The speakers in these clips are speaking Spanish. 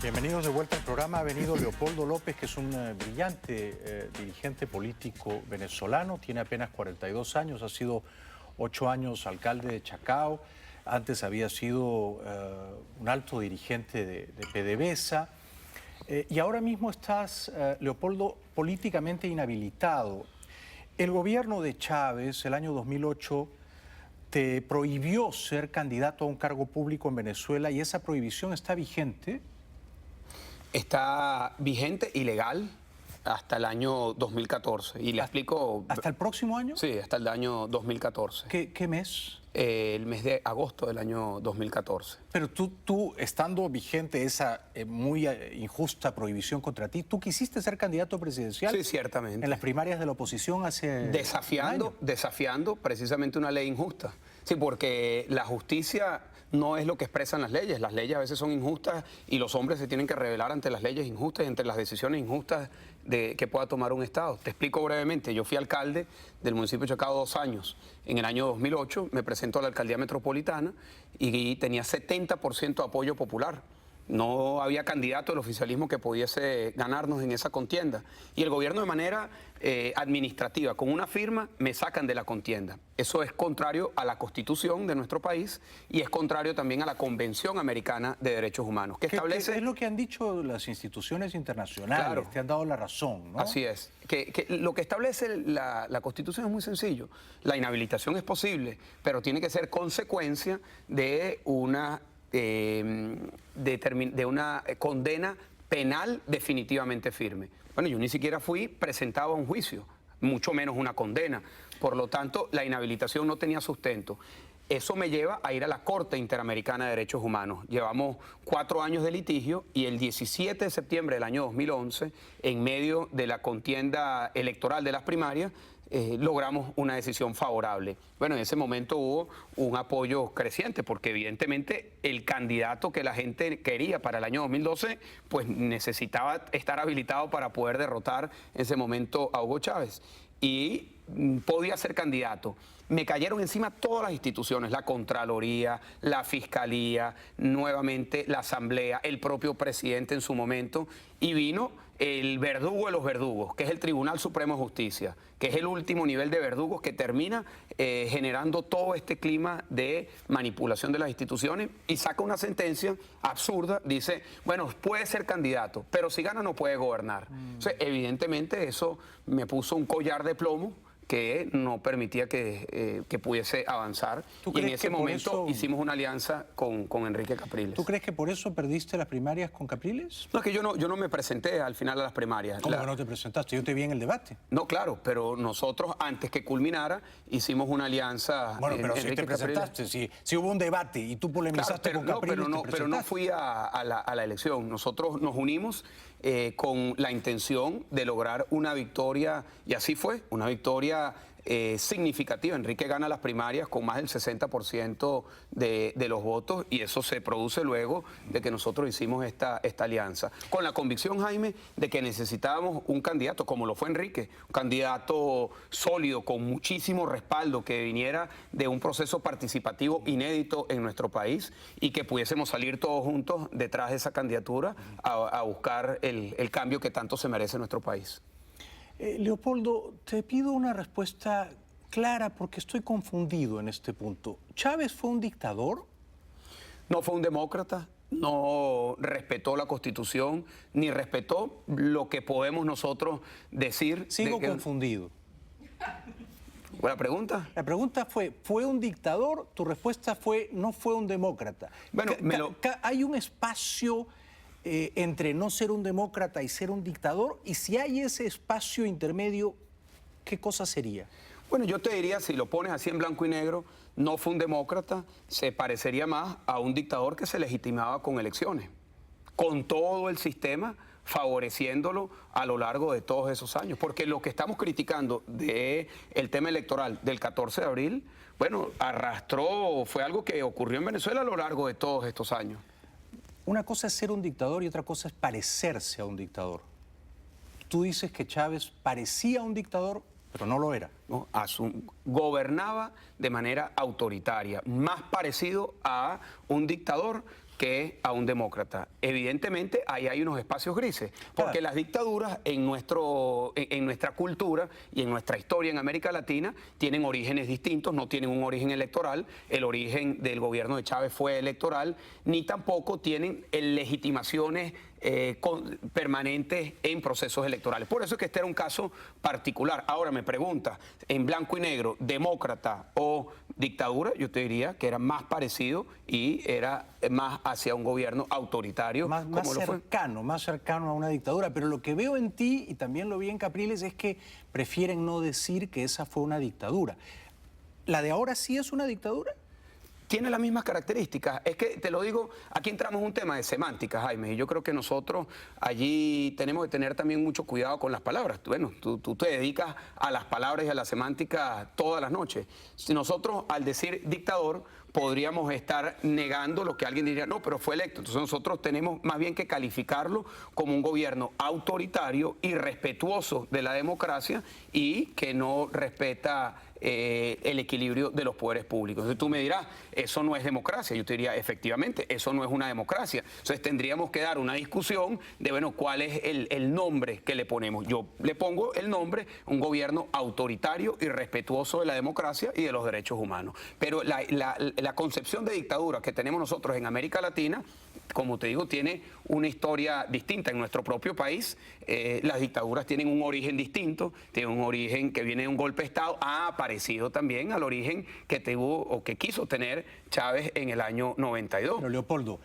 Bienvenidos de vuelta al programa. Ha venido Leopoldo López, que es un brillante dirigente político venezolano. Tiene apenas 42 años, ha sido 8 años alcalde de Chacao. Antes había sido un alto dirigente de PDVSA. Y ahora mismo estás, Leopoldo, políticamente inhabilitado. El gobierno de Chávez, el año 2008, te prohibió ser candidato a un cargo público en Venezuela y esa prohibición está vigente. Está vigente y legal hasta el año 2014. Y le explico... ¿Hasta el próximo año? Sí, hasta el año 2014. ¿Qué mes? El mes de agosto del año 2014. Pero tú estando vigente esa muy injusta prohibición contra ti, ¿tú quisiste ser candidato presidencial? Sí, ciertamente. En las primarias de la oposición hace Desafiando precisamente una ley injusta. Sí, porque la justicia no es lo que expresan las leyes. Las leyes a veces son injustas y los hombres se tienen que rebelar ante las leyes injustas y ante las decisiones injustas que pueda tomar un Estado. Te explico brevemente. Yo fui alcalde del municipio de Chacao 2 años. En el año 2008 me presentó a la alcaldía metropolitana y tenía 70% de apoyo popular. No había candidato del oficialismo que pudiese ganarnos en esa contienda. Y el gobierno de manera administrativa, con una firma, me sacan de la contienda. Eso es contrario a la Constitución de nuestro país y es contrario también a la Convención Americana de Derechos Humanos, que establece... Es lo que han dicho las instituciones internacionales, Claro. te han dado la razón, ¿no? Así es. Que lo que establece la Constitución es muy sencillo. La inhabilitación es posible, pero tiene que ser consecuencia de una... de una condena penal definitivamente firme. Bueno, yo ni siquiera fui presentado a un juicio, mucho menos una condena. Por lo tanto, la inhabilitación no tenía sustento. Eso me lleva a ir a la Corte Interamericana de Derechos Humanos. Llevamos 4 años de litigio y el 17 de septiembre del año 2011, en medio de la contienda electoral de las primarias, logramos una decisión favorable. Bueno, en ese momento hubo un apoyo creciente porque evidentemente el candidato que la gente quería para el año 2012 pues necesitaba estar habilitado para poder derrotar en ese momento a Hugo Chávez y podía ser candidato. Me cayeron encima todas las instituciones, la Contraloría, la Fiscalía, nuevamente la Asamblea, el propio presidente en su momento, y vino el verdugo de los verdugos, que es el Tribunal Supremo de Justicia, que es el último nivel de verdugos que termina generando todo este clima de manipulación de las instituciones y saca una sentencia absurda, dice, bueno, puede ser candidato, pero si gana no puede gobernar. Entonces, evidentemente eso me puso un collar de plomo que no permitía que pudiese avanzar. Y en ese momento hicimos una alianza con Enrique Capriles. ¿Tú crees que por eso perdiste las primarias con Capriles? No, es que yo no me presenté al final a las primarias. ¿Cómo que no te presentaste? Yo te vi en el debate. No, claro, pero nosotros, antes que culminara, hicimos una alianza. Bueno, pero si te presentaste, si hubo un debate y tú polemizaste con Capriles, pero no fui a la elección. Nosotros nos unimos con la intención de lograr una victoria, y así fue, una victoria significativa. Enrique gana las primarias con más del 60% de los votos y eso se produce luego de que nosotros hicimos esta alianza. Con la convicción, Jaime, de que necesitábamos un candidato, como lo fue Enrique, un candidato sólido, con muchísimo respaldo, que viniera de un proceso participativo inédito en nuestro país y que pudiésemos salir todos juntos detrás de esa candidatura a buscar el cambio que tanto se merece nuestro país. Leopoldo, te pido una respuesta clara porque estoy confundido en este punto. ¿Chávez fue un dictador? No fue un demócrata, no respetó la Constitución, ni respetó lo que podemos nosotros decir. Sigo confundido. ¿Buena pregunta? La pregunta ¿fue un dictador? Tu respuesta fue, no fue un demócrata. Bueno, ¿hay un espacio entre no ser un demócrata y ser un dictador? Y si hay ese espacio intermedio, ¿qué cosa sería? Bueno, yo te diría, si lo pones así en blanco y negro, no fue un demócrata, se parecería más a un dictador que se legitimaba con elecciones, con todo el sistema favoreciéndolo a lo largo de todos esos años. Porque lo que estamos criticando del tema electoral del 14 de abril, bueno, fue algo que ocurrió en Venezuela a lo largo de todos estos años. Una cosa es ser un dictador y otra cosa es parecerse a un dictador. Tú dices que Chávez parecía un dictador, pero no lo era. ¿No? Gobernaba de manera autoritaria, más parecido a un dictador que a un demócrata. Evidentemente, ahí hay unos espacios grises, porque las dictaduras en nuestra cultura y en nuestra historia en América Latina tienen orígenes distintos, no tienen un origen electoral, el origen del gobierno de Chávez fue electoral, ni tampoco tienen legitimaciones permanentes en procesos electorales. Por eso es que este era un caso particular. Ahora me pregunta, en blanco y negro, demócrata o dictadura, yo te diría que era más parecido y era más hacia un gobierno autoritario. Más cercano a una dictadura. Pero lo que veo en ti, y también lo vi en Capriles, es que prefieren no decir que esa fue una dictadura. ¿La de ahora sí es una dictadura? Tiene las mismas características. Es que, te lo digo, aquí entramos en un tema de semántica, Jaime, y yo creo que nosotros allí tenemos que tener también mucho cuidado con las palabras. Bueno, tú te dedicas a las palabras y a la semántica todas las noches. Si nosotros, al decir dictador, podríamos estar negando lo que alguien diría, no, pero fue electo. Entonces nosotros tenemos más bien que calificarlo como un gobierno autoritario, irrespetuoso de la democracia y que no respeta el equilibrio de los poderes públicos. Entonces tú me dirás, eso no es democracia. Yo te diría, efectivamente, eso no es una democracia. Entonces tendríamos que dar una discusión de, bueno, cuál es el nombre que le ponemos. Yo le pongo el nombre, un gobierno autoritario, irrespetuoso de la democracia y de los derechos humanos. Pero la concepción de dictadura que tenemos nosotros en América Latina, como te digo, tiene una historia distinta. En nuestro propio país, las dictaduras tienen un origen distinto, tienen un origen que viene de un golpe de Estado, parecido también al origen que tuvo o que quiso tener Chávez en el año 92. Pero Leopoldo,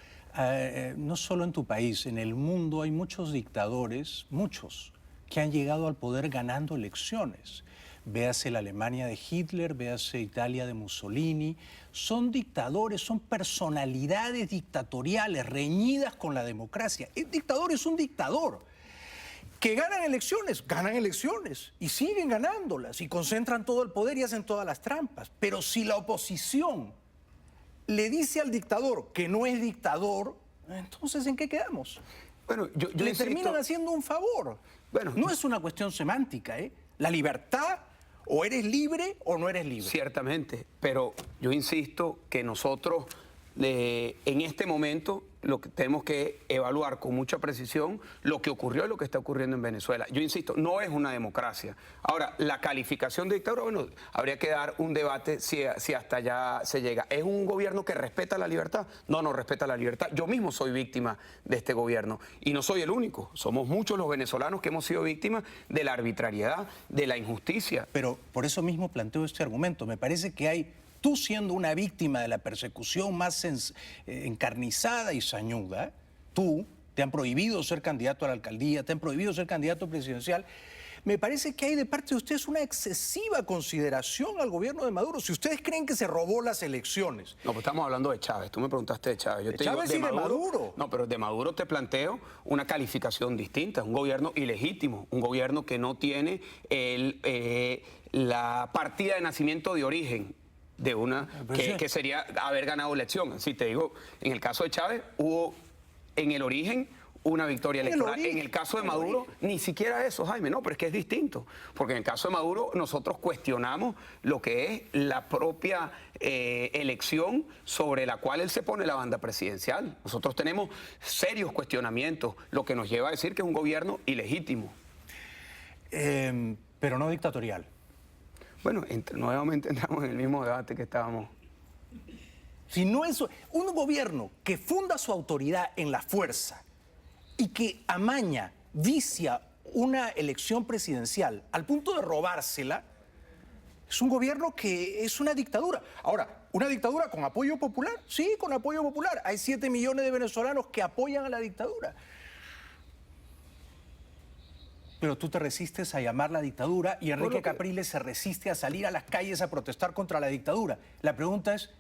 no solo en tu país, en el mundo hay muchos dictadores, muchos, que han llegado al poder ganando elecciones. Véase la Alemania de Hitler, véase Italia de Mussolini. Son dictadores, son personalidades dictatoriales reñidas con la democracia. El dictador es un dictador. Que ganan elecciones y siguen ganándolas y concentran todo el poder y hacen todas las trampas. Pero si la oposición le dice al dictador que no es dictador, entonces ¿en qué quedamos? Bueno, yo le insisto, terminan haciendo un favor. Bueno, no es una cuestión semántica, ¿eh? La libertad, o eres libre o no eres libre. Ciertamente, pero yo insisto que nosotros en este momento lo que tenemos que evaluar con mucha precisión lo que ocurrió y lo que está ocurriendo en Venezuela. Yo insisto, no es una democracia. Ahora, la calificación de dictadura, bueno, habría que dar un debate si hasta allá se llega. ¿Es un gobierno que respeta la libertad? No, no respeta la libertad. Yo mismo soy víctima de este gobierno y no soy el único. Somos muchos los venezolanos que hemos sido víctimas de la arbitrariedad, de la injusticia. Pero por eso mismo planteo este argumento. Me parece que hay... Tú siendo una víctima de la persecución más encarnizada y sañuda, tú te han prohibido ser candidato a la alcaldía, te han prohibido ser candidato presidencial. Me parece que hay de parte de ustedes una excesiva consideración al gobierno de Maduro. Si ustedes creen que se robó las elecciones. No, pues estamos hablando de Chávez. Tú me preguntaste de Chávez. Yo de te Chávez digo, y de Maduro. No, pero de Maduro te planteo una calificación distinta. Un gobierno ilegítimo, un gobierno que no tiene la partida de nacimiento de origen de una que sería haber ganado elección. Si te digo, en el caso de Chávez hubo en el origen una victoria electoral. En el caso de Maduro, ni siquiera eso, Jaime, no, pero es que es distinto. Porque en el caso de Maduro, nosotros cuestionamos lo que es la propia elección sobre la cual él se pone la banda presidencial. Nosotros tenemos serios cuestionamientos, lo que nos lleva a decir que es un gobierno ilegítimo. Pero no dictatorial. Bueno, nuevamente entramos en el mismo debate que estábamos. Si no es un gobierno que funda su autoridad en la fuerza y que amaña, vicia una elección presidencial al punto de robársela, es un gobierno que es una dictadura. Ahora, ¿una dictadura con apoyo popular? Sí, con apoyo popular. Hay 7 millones de venezolanos que apoyan a la dictadura. Pero tú te resistes a llamarla dictadura y Enrique Capriles se resiste a salir a las calles a protestar contra la dictadura. La pregunta es,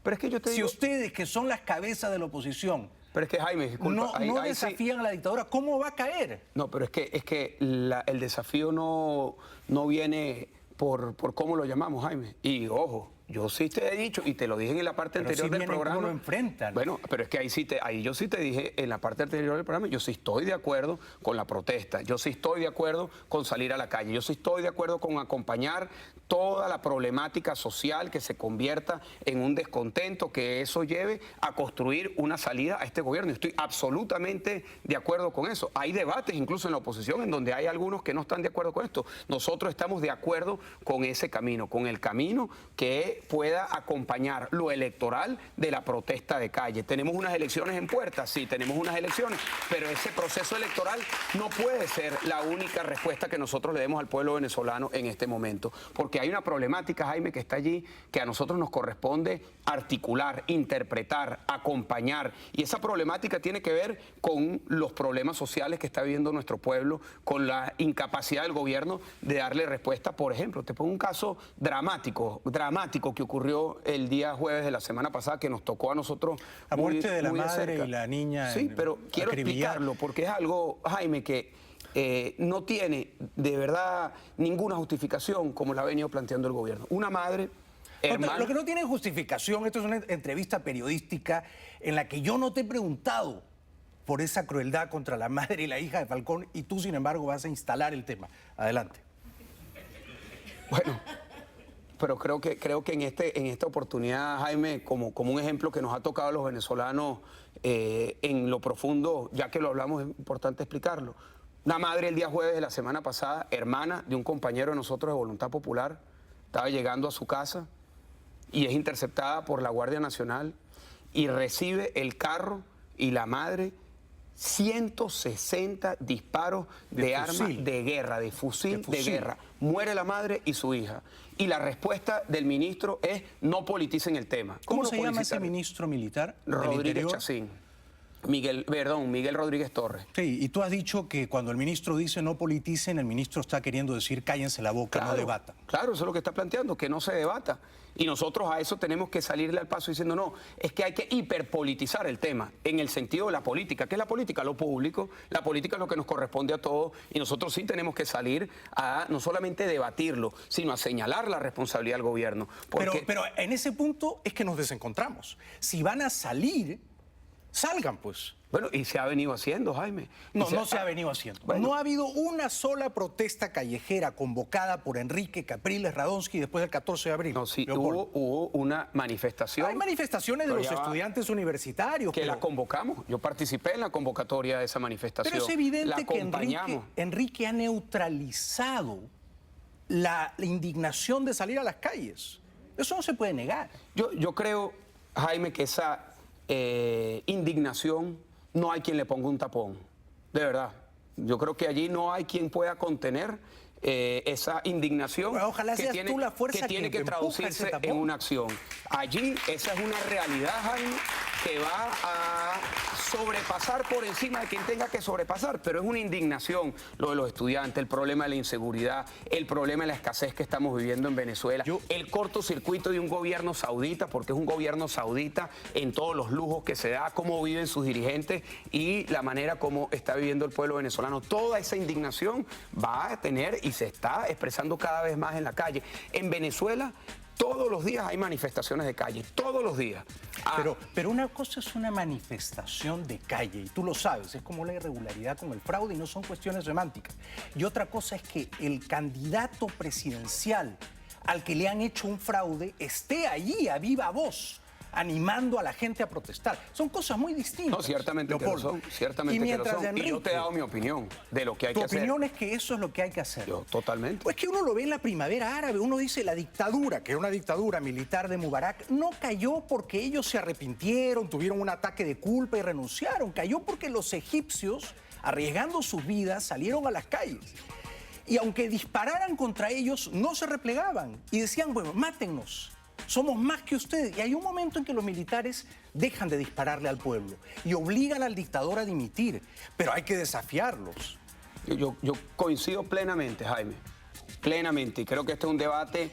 pero es que yo te digo, si ustedes, que son las cabezas de la oposición, pero es que, Jaime, disculpa, no desafían a la dictadura, ¿cómo va a caer? No, pero es que el desafío no viene por cómo lo llamamos, Jaime. Y ojo, yo sí te he dicho, y te lo dije en la parte Pero anterior sí del vienen programa. cómo lo enfrentan. Bueno, pero es que ahí yo sí te dije en la parte anterior del programa, yo sí estoy de acuerdo con la protesta, yo sí estoy de acuerdo con salir a la calle, yo sí estoy de acuerdo con acompañar toda la problemática social que se convierta en un descontento, que eso lleve a construir una salida a este gobierno. Estoy absolutamente de acuerdo con eso. Hay debates incluso en la oposición en donde hay algunos que no están de acuerdo con esto. Nosotros estamos de acuerdo con ese camino, con el camino que pueda acompañar lo electoral de la protesta de calle. Tenemos unas elecciones en puerta, sí, tenemos unas elecciones, pero ese proceso electoral no puede ser la única respuesta que nosotros le demos al pueblo venezolano en este momento, porque hay una problemática, Jaime, que está allí, que a nosotros nos corresponde articular, interpretar, acompañar, y esa problemática tiene que ver con los problemas sociales que está viviendo nuestro pueblo, con la incapacidad del gobierno de darle respuesta. Por ejemplo, te pongo un caso dramático que ocurrió el día jueves de la semana pasada, que nos tocó a nosotros La muerte de la muy madre cerca. y la niña. Sí, pero quiero acribillada. explicarlo, porque es algo, Jaime, que no tiene de verdad ninguna justificación como la ha venido planteando el gobierno. Una madre, hermana... Lo que no tiene justificación, esto es una entrevista periodística en la que yo no te he preguntado por esa crueldad contra la madre y la hija de Falcón, y tú, sin embargo, vas a instalar el tema. Adelante. Bueno, pero creo que en esta oportunidad, Jaime, como un ejemplo que nos ha tocado a los venezolanos en lo profundo, ya que lo hablamos, es importante explicarlo. Una madre el día jueves de la semana pasada, hermana de un compañero de nosotros de Voluntad Popular, estaba llegando a su casa y es interceptada por la Guardia Nacional y recibe el carro y la madre 160 disparos de arma de guerra, de fusil de guerra. Muere la madre y su hija. Y la respuesta del ministro es: no politicen el tema. ¿Cómo lo se llama ese politizaron? ministro militar del Rodríguez Interior? Chacín. Miguel Rodríguez Torres. Sí, y tú has dicho que cuando el ministro dice no politicen, el ministro está queriendo decir cállense la boca, no debatan. Claro, eso es lo que está planteando, que no se debata. Y nosotros a eso tenemos que salirle al paso diciendo: no, es que hay que hiperpolitizar el tema, en el sentido de la política. ¿Qué es la política? Lo público. La política es lo que nos corresponde a todos, y nosotros sí tenemos que salir a no solamente debatirlo, sino a señalar la responsabilidad del gobierno. Porque... Pero en ese punto es que nos desencontramos. Si van a salir, salgan pues. Bueno, y se ha venido haciendo, Jaime. No se ha venido haciendo. Bueno. No ha habido una sola protesta callejera convocada por Enrique Capriles Radonsky después del 14 de abril. No, sí, Leopoldo. hubo una manifestación. Hay manifestaciones de Pero los ya va, estudiantes universitarios. que la convocamos. Yo participé en la convocatoria de esa manifestación. Pero es evidente la que acompañamos. Enrique ha neutralizado la indignación de salir a las calles. Eso no se puede negar. Yo creo, Jaime, que esa indignación no hay quien le ponga un tapón. De verdad. Yo creo que allí no hay quien pueda contener esa indignación. Bueno, ojalá seas tú la fuerza que tiene que traducirse en una acción. Allí esa es una realidad, Jaime, que va a sobrepasar por encima de quien tenga que sobrepasar, pero es una indignación lo de los estudiantes, el problema de la inseguridad, el problema de la escasez que estamos viviendo en Venezuela, el cortocircuito de un gobierno saudita, porque es un gobierno saudita en todos los lujos que se da, cómo viven sus dirigentes y la manera como está viviendo el pueblo venezolano. Toda esa indignación va a tener y se está expresando cada vez más en la calle. En Venezuela todos los días hay manifestaciones de calle, todos los días. Pero una cosa es una manifestación de calle, y tú lo sabes, es como la irregularidad con el fraude y no son cuestiones semánticas. Y otra cosa es que el candidato presidencial al que le han hecho un fraude esté allí a viva voz, animando a la gente a protestar. Son cosas muy distintas. No, ciertamente que lo son, ciertamente y que lo son. Enrique, y yo te he dado mi opinión de lo que hay que hacer. Tu opinión es que eso es lo que hay que hacer. Yo, totalmente. Pues que uno lo ve en la primavera árabe, uno dice la dictadura, que era una dictadura militar de Mubarak, no cayó porque ellos se arrepintieron, tuvieron un ataque de culpa y renunciaron, cayó porque los egipcios, arriesgando sus vidas, salieron a las calles. Y aunque dispararan contra ellos, no se replegaban y decían, bueno, mátennos. Somos más que ustedes. Y hay un momento en que los militares dejan de dispararle al pueblo y obligan al dictador a dimitir, pero hay que desafiarlos. Yo coincido plenamente, Jaime, plenamente, y creo que este es un debate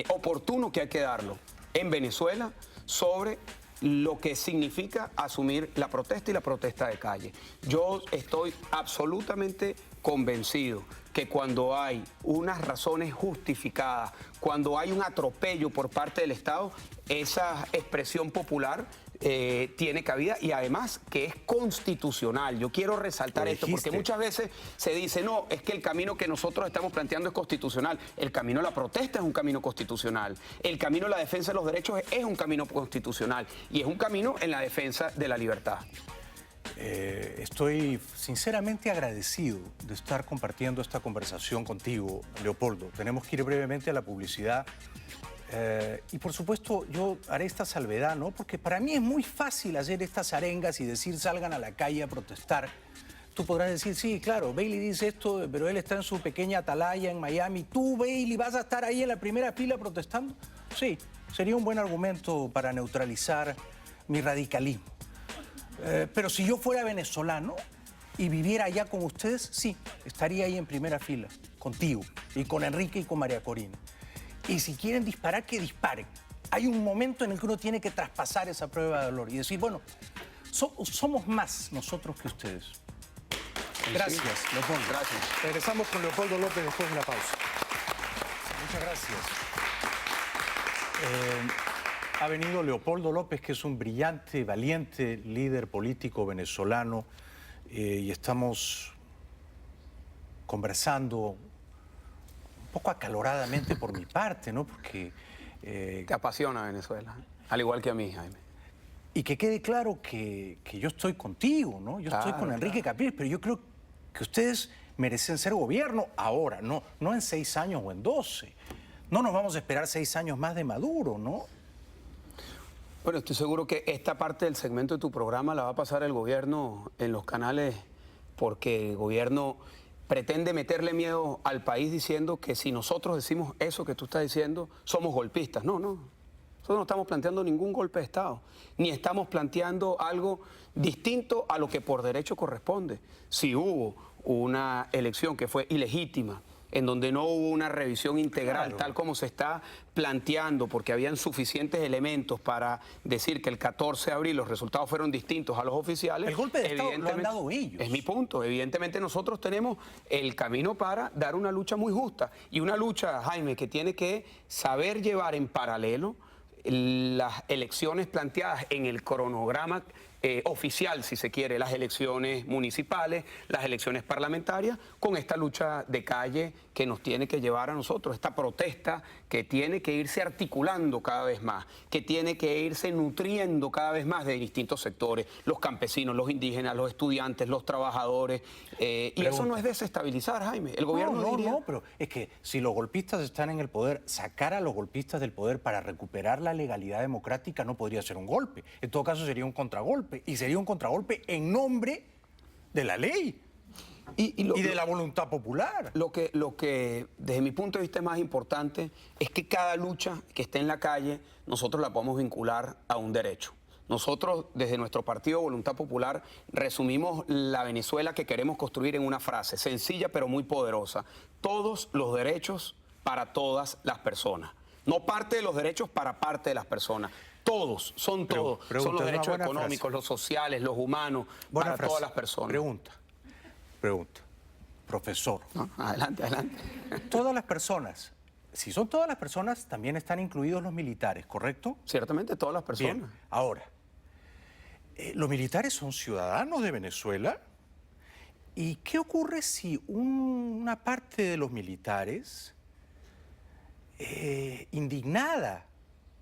oportuno que hay que darlo en Venezuela sobre lo que significa asumir la protesta y la protesta de calle. Yo estoy absolutamente convencido que cuando hay unas razones justificadas, cuando hay un atropello por parte del Estado, esa expresión popular tiene cabida y además que es constitucional. Yo quiero resaltar esto porque muchas veces se dice, no, es que el camino que nosotros estamos planteando es constitucional. El camino de la protesta es un camino constitucional. El camino de la defensa de los derechos es un camino constitucional y es un camino en la defensa de la libertad. Estoy sinceramente agradecido de estar compartiendo esta conversación contigo, Leopoldo. Tenemos que ir brevemente a la publicidad. Y por supuesto yo haré esta salvedad, ¿no? Porque para mí es muy fácil hacer estas arengas y decir salgan a la calle a protestar. Tú podrás decir, sí, claro, Bailey dice esto, pero él está en su pequeña atalaya en Miami. ¿Tú, Bailey, vas a estar ahí en la primera fila protestando? Sí, sería un buen argumento para neutralizar mi radicalismo. Pero si yo fuera venezolano y viviera allá con ustedes, sí, estaría ahí en primera fila, contigo, y con Enrique y con María Corina. Y si quieren disparar, que disparen. Hay un momento en el que uno tiene que traspasar esa prueba de dolor y decir, bueno, somos más nosotros que ustedes. Gracias, Leopoldo. Gracias. Regresamos con Leopoldo López después de la pausa. Muchas gracias. Ha venido Leopoldo López, que es un brillante, valiente líder político venezolano, y estamos conversando un poco acaloradamente por mi parte, ¿no? Porque... Te apasiona Venezuela, al igual que a mí, Jaime. Y que quede claro que yo estoy contigo, ¿no? Yo estoy con Enrique Capriles, pero yo creo que ustedes merecen ser gobierno ahora, no en 6 años o en 12. No nos vamos a esperar 6 años más de Maduro, ¿no? Bueno, estoy seguro que esta parte del segmento de tu programa la va a pasar el gobierno en los canales porque el gobierno pretende meterle miedo al país diciendo que si nosotros decimos eso que tú estás diciendo, somos golpistas. No. Nosotros no estamos planteando ningún golpe de Estado, ni estamos planteando algo distinto a lo que por derecho corresponde. Si hubo una elección que fue ilegítima, en donde no hubo una revisión integral, tal como se está planteando, porque habían suficientes elementos para decir que el 14 de abril los resultados fueron distintos a los oficiales. El golpe de Estado lo han dado ellos. Es mi punto. Evidentemente nosotros tenemos el camino para dar una lucha muy justa. Y una lucha, Jaime, que tiene que saber llevar en paralelo las elecciones planteadas en el cronograma oficial, si se quiere, las elecciones municipales, las elecciones parlamentarias, con esta lucha de calle que nos tiene que llevar a nosotros, esta protesta que tiene que irse articulando cada vez más, que tiene que irse nutriendo cada vez más de distintos sectores, los campesinos, los indígenas, los estudiantes, los trabajadores, y eso no es desestabilizar, Jaime. El gobierno diría... No, pero es que si los golpistas están en el poder, sacar a los golpistas del poder para recuperar la legalidad democrática no podría ser un golpe. En todo caso sería un contragolpe. Y sería un contragolpe en nombre de la ley y de la voluntad popular. Lo que desde mi punto de vista es más importante es que cada lucha que esté en la calle nosotros la podemos vincular a un derecho. Nosotros desde nuestro partido Voluntad Popular resumimos la Venezuela que queremos construir en una frase sencilla pero muy poderosa. Todos los derechos para todas las personas. No parte de los derechos para parte de las personas. Todos, son todos. Son los derechos económicos, los sociales, los humanos, para todas las personas. Pregunta. Profesor. No, adelante. Todas las personas. Si son todas las personas, también están incluidos los militares, ¿correcto? Ciertamente, todas las personas. Bien. Ahora, los militares son ciudadanos de Venezuela. ¿Y qué ocurre si una parte de los militares, indignada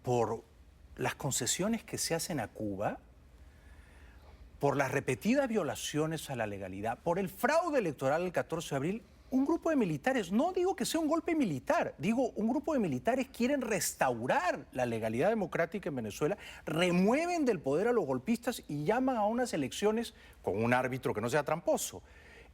por las concesiones que se hacen a Cuba, por las repetidas violaciones a la legalidad, por el fraude electoral del 14 de abril, un grupo de militares, no digo que sea un golpe militar, digo un grupo de militares quieren restaurar la legalidad democrática en Venezuela, remueven del poder a los golpistas y llaman a unas elecciones con un árbitro que no sea tramposo?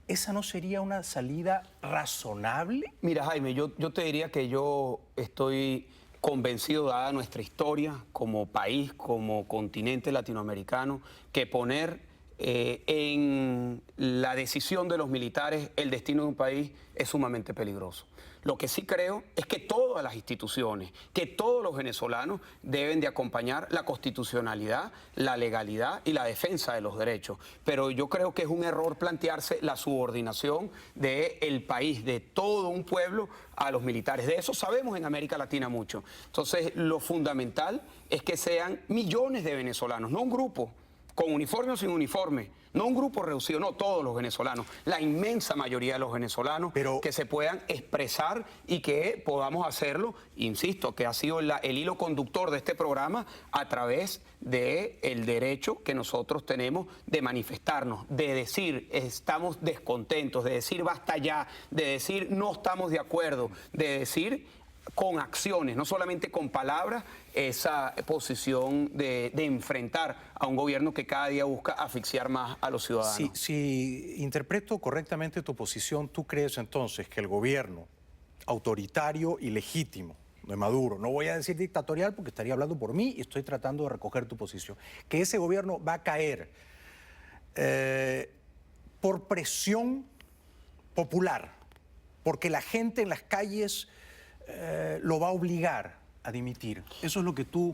¿Esa no sería una salida razonable? Mira, Jaime, yo te diría que yo estoy convencido, dada nuestra historia como país, como continente latinoamericano, que poner en la decisión de los militares el destino de un país es sumamente peligroso. Lo que sí creo es que todas las instituciones, que todos los venezolanos deben de acompañar la constitucionalidad, la legalidad y la defensa de los derechos. Pero yo creo que es un error plantearse la subordinación del país, de todo un pueblo, a los militares. De eso sabemos en América Latina mucho. Entonces, lo fundamental es que sean millones de venezolanos, no un grupo, con uniforme o sin uniforme, no un grupo reducido, no todos los venezolanos, la inmensa mayoría de los venezolanos, que se puedan expresar y que podamos hacerlo, insisto, que ha sido el hilo conductor de este programa a través del derecho que nosotros tenemos de manifestarnos, de decir estamos descontentos, de decir basta ya, de decir no estamos de acuerdo, de decir con acciones, no solamente con palabras, esa posición de enfrentar a un gobierno que cada día busca asfixiar más a los ciudadanos. Si interpreto correctamente tu posición, ¿tú crees entonces que el gobierno autoritario y legítimo de Maduro, no voy a decir dictatorial porque estaría hablando por mí y estoy tratando de recoger tu posición, que ese gobierno va a caer por presión popular, porque la gente en las calles lo va a obligar a dimitir? ¿Eso es lo que tú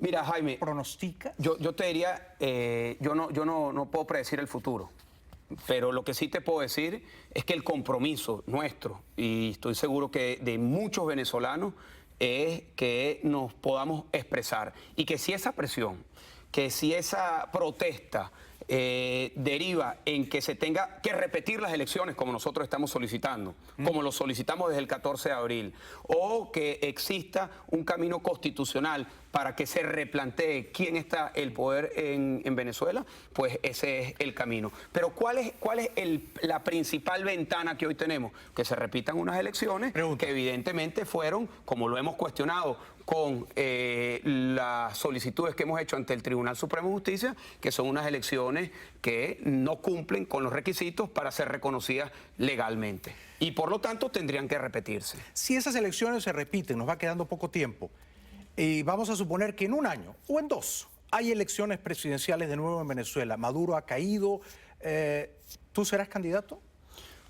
pronosticas? Yo te diría, yo no puedo predecir el futuro, pero lo que sí te puedo decir es que el compromiso nuestro, y estoy seguro que de muchos venezolanos, es que nos podamos expresar y que si esa presión, que si esa protesta deriva en que se tenga que repetir las elecciones como nosotros estamos solicitando, como lo solicitamos desde el 14 de abril, o que exista un camino constitucional para que se replantee quién está el poder en Venezuela, pues ese es el camino. Pero ¿cuál es la principal ventana que hoy tenemos? Que se repitan unas elecciones que evidentemente fueron, como lo hemos cuestionado, con las solicitudes que hemos hecho ante el Tribunal Supremo de Justicia, que son unas elecciones que no cumplen con los requisitos para ser reconocidas legalmente. Y por lo tanto tendrían que repetirse. Si esas elecciones se repiten, nos va quedando poco tiempo, y vamos a suponer que en un año o en dos hay elecciones presidenciales de nuevo en Venezuela, Maduro ha caído, ¿tú serás candidato?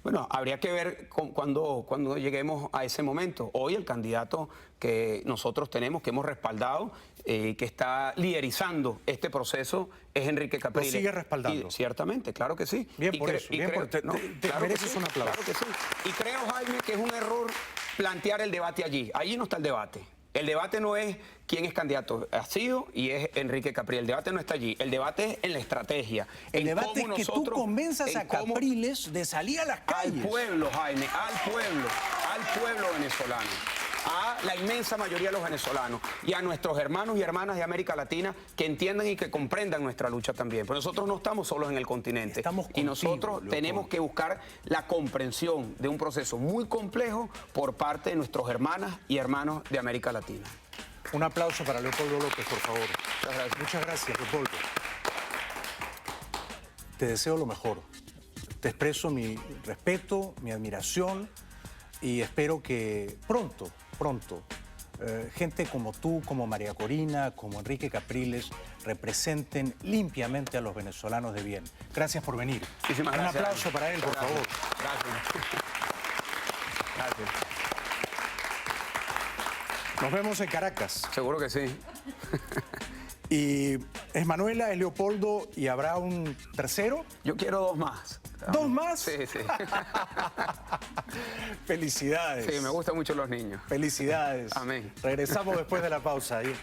Bueno, habría que ver cuando lleguemos a ese momento. Hoy el candidato que nosotros tenemos, que hemos respaldado, que está liderizando este proceso, es Enrique Capriles. ¿Lo sigue respaldando? Ciertamente, claro que sí. Bien por eso, bien por te mereces un aplauso. Claro que sí. Y creo, Jaime, que es un error plantear el debate allí. Allí no está el debate. El debate no es quién es candidato, ha sido y es Enrique Capriles. El debate no está allí. El debate es en la estrategia. El debate es que tú convenzas a Capriles de salir a las calles. Al pueblo, Jaime, al pueblo venezolano, a la inmensa mayoría de los venezolanos y a nuestros hermanos y hermanas de América Latina que entiendan y que comprendan nuestra lucha también. Pero nosotros no estamos solos en el continente. Y nosotros tenemos que buscar la comprensión de un proceso muy complejo por parte de nuestros hermanas y hermanos de América Latina. Un aplauso para Leopoldo López, por favor. Muchas gracias. Muchas gracias, Leopoldo. Te deseo lo mejor. Te expreso mi respeto, mi admiración y espero que pronto, gente como tú, como María Corina, como Enrique Capriles, representen limpiamente a los venezolanos de bien. Gracias por venir. Muchísimas gracias. Un aplauso para él, por favor. Gracias. Gracias. Nos vemos en Caracas. Seguro que sí. Y es Manuela, es Leopoldo y habrá un tercero. Yo quiero dos más. ¿Dos más? Sí. Felicidades. Sí, me gustan mucho los niños. Felicidades. Amén. Regresamos después de la pausa. Ahí.